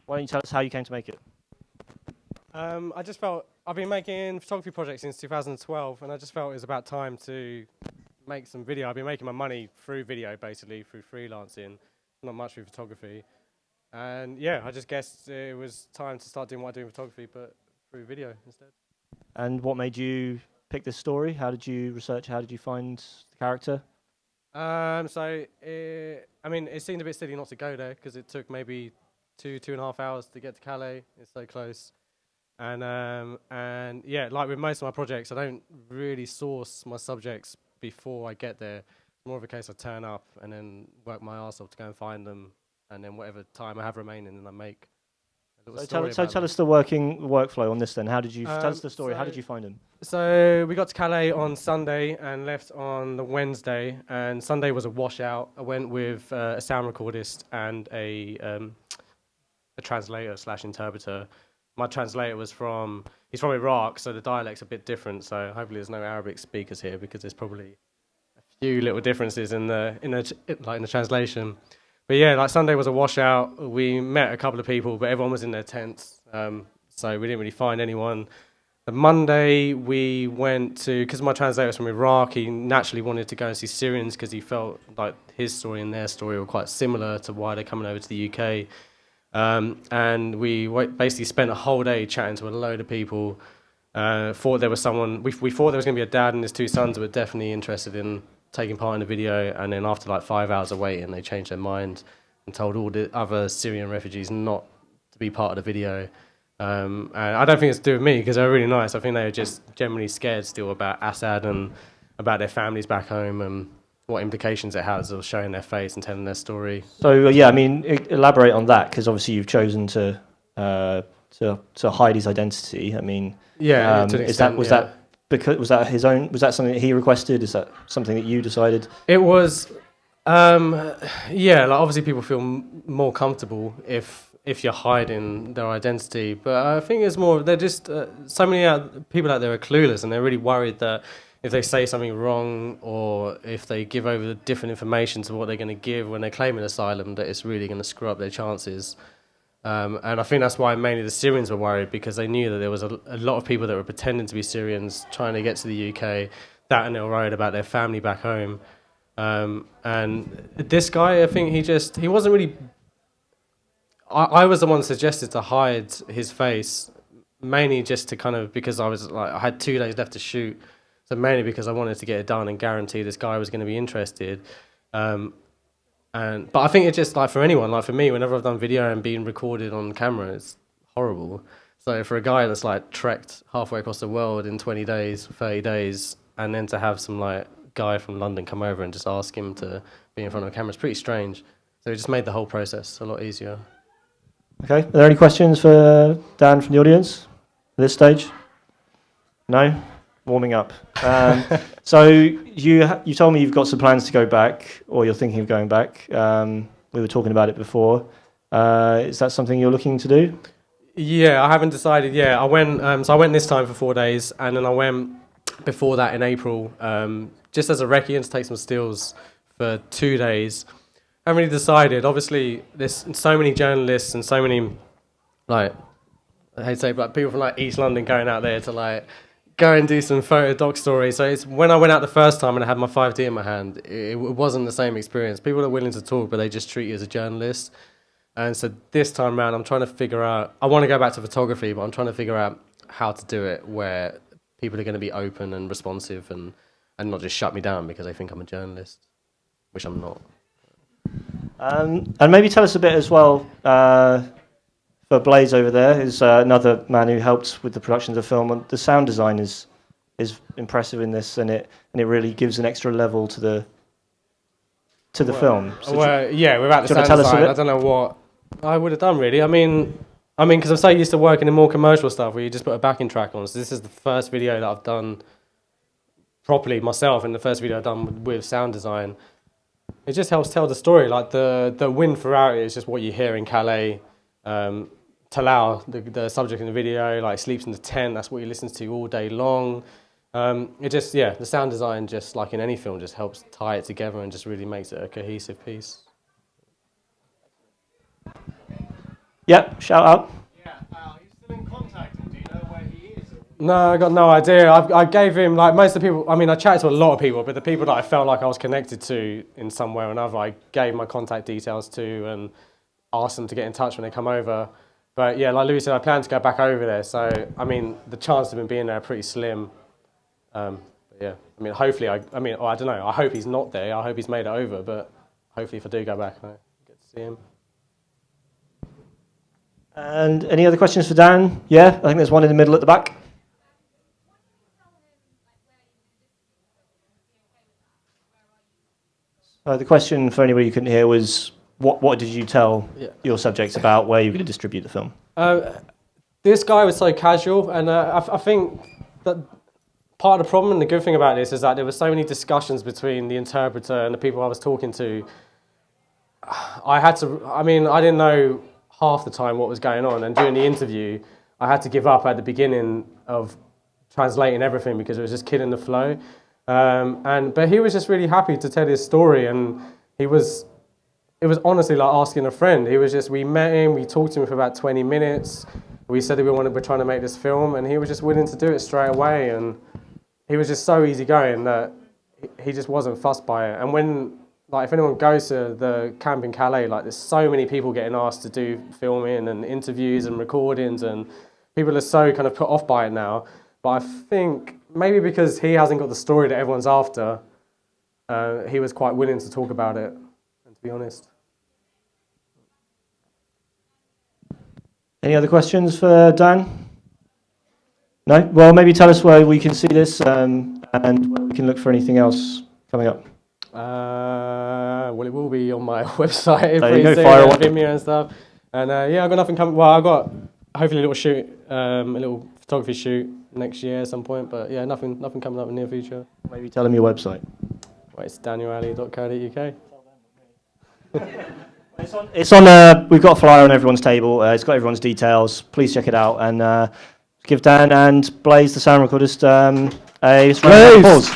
Why don't you tell us how you came to make it? I just felt I've been making photography projects since 2012, and I just felt it was about time to make some video. I've been making my money through video, basically through freelancing, not much through photography. And yeah, I just guessed it was time to start doing what I do in photography, but through video instead. And what made you pick this story? How did you research? How did you find the character? I mean, it seemed a bit silly not to go there because it took maybe 2.5 hours to get to Calais. It's so close. And yeah, like with most of my projects, I don't really source my subjects before I get there. It's more of a case I turn up and then work my arse off to go and find them, and then whatever time I have remaining, then I make a little story about Tell them. us the workflow on this then. How did you tell us the story? How did you find him? So we got to Calais on Sunday and left on the Wednesday, and Sunday was a washout. I went with a sound recordist and a translator slash interpreter. My translator he's from Iraq, so the dialect's a bit different. So hopefully there's no Arabic speakers here because there's probably a few little differences in the translation. But yeah, like Sunday was a washout. We met a couple of people, but everyone was in their tents, so we didn't really find anyone. The Monday we went to, because my translator was from Iraq, he naturally wanted to go and see Syrians because he felt like his story and their story were quite similar to why they're coming over to the UK. And we basically spent a whole day chatting to a load of people. Thought there was someone, we thought there was going to be a dad and his two sons who were definitely interested in taking part in the video. And then after like 5 hours of waiting, they changed their mind and told all the other Syrian refugees not to be part of the video. And I don't think it's to do with me because they're really nice. I think they were just generally scared still about Assad and about their families back home and what implications it has of showing their face and telling their story. So yeah, I mean, elaborate on that because obviously you've chosen to hide his identity. I mean, yeah, to an extent, was that because was that his own? Was that something that he requested? Is that something that you decided? It was, yeah. Like obviously, people feel more comfortable if you're hiding their identity, but I think it's more they're just so many people out there are clueless and they're really worried that if they say something wrong or if they give over different information to what they're going to give when they claim an asylum, that it's really going to screw up their chances. And I think that's why mainly the Syrians were worried because they knew that there was a lot of people that were pretending to be Syrians trying to get to the UK, that and they were worried about their family back home. And this guy, I think he wasn't really... I was the one that suggested to hide his face, mainly just to kind of, because I had 2 days left to shoot, so mainly because I wanted to get it done and guarantee this guy was going to be interested. But I think it's just like for anyone, like for me, whenever I've done video and been recorded on camera, it's horrible. So for a guy that's like trekked halfway across the world in 20 days, 30 days, and then to have some like guy from London come over and just ask him to be in front of a camera, it's pretty strange. So it just made the whole process a lot easier. Okay, are there any questions for Dan from the audience at this stage? No? Warming up. So you told me you've got some plans to go back, or you're thinking of going back. We were talking about it before. Is that something you're looking to do? Yeah, I haven't decided yet. I went this time for 4 days, and then I went before that in April, just as a recce and to take some stills for 2 days. I haven't really decided. Obviously, there's so many journalists and so many, like, I hate to say, but people from like East London going out there to like go and do some photo doc stories. So it's when I went out the first time and I had my 5D in my hand, it wasn't the same experience. People are willing to talk, but they just treat you as a journalist. And so this time around, I'm trying to figure out, I want to go back to photography, but I'm trying to figure out how to do it where people are going to be open and responsive and not just shut me down because they think I'm a journalist, which I'm not. And maybe tell us a bit as well, for Blaze over there, who's another man who helped with the production of the film. And the sound design is impressive in this, and it really gives an extra level to the film. So yeah, without the sound design, I don't know what I would have done really. I mean, because I'm so used to working in more commercial stuff where you just put a backing track on. So this is the first video that I've done properly myself, and the first video I've done with sound design. It just helps tell the story. Like the wind throughout it is just what you hear in Calais. Talal, the subject in the video, like sleeps in the tent. That's what he listens to all day long. The sound design, just like in any film, just helps tie it together and just really makes it a cohesive piece. Yep, shout out. Yeah, he's still in contact. Do you know where he is? No, I got no idea. I gave him, like most of the people, I mean, I chatted to a lot of people, but the people that I felt like I was connected to in some way or another, I gave my contact details to and asked them to get in touch when they come over. But yeah, like Louis said, I plan to go back over there. So, I mean, the chance of him being there are pretty slim. But yeah, I mean, hopefully, I don't know. I hope he's not there. I hope he's made it over. But hopefully, if I do go back, I get to see him. And any other questions for Dan? Yeah, I think there's one in the middle at the back. The question for anybody who couldn't hear was, what did you tell your subjects about where you're going to distribute the film? This guy was so casual, and I think that part of the problem and the good thing about this is that there were so many discussions between the interpreter and the people I was talking to. I didn't know half the time what was going on, and during the interview, I had to give up at the beginning of translating everything because it was just killing the flow. But he was just really happy to tell his story, and it was honestly like asking a friend. We met him, we talked to him for about 20 minutes. We said that we're trying to make this film, and he was just willing to do it straight away. And he was just so easygoing that he just wasn't fussed by it. And when, like, if anyone goes to the camp in Calais, like, there's so many people getting asked to do filming and interviews and recordings, and people are so kind of put off by it now. But I think maybe because he hasn't got the story that everyone's after, he was quite willing to talk about it, and to be honest. Any other questions for Dan? No? Well, maybe tell us where we can see this and where we can look for anything else coming up. Well, it will be on my website. There you go, fire away. Vimeo and stuff. And yeah, I've got nothing coming. Well, I've got hopefully a little shoot, a little photography shoot next year at some point. But yeah, nothing coming up in the near future. Maybe tell them your website. Well, it's danielalley.co.uk. It's on. We've got a flyer on everyone's table. It's got everyone's details. Please check it out and give Dan and Blaze, the sound recordist, a round of applause.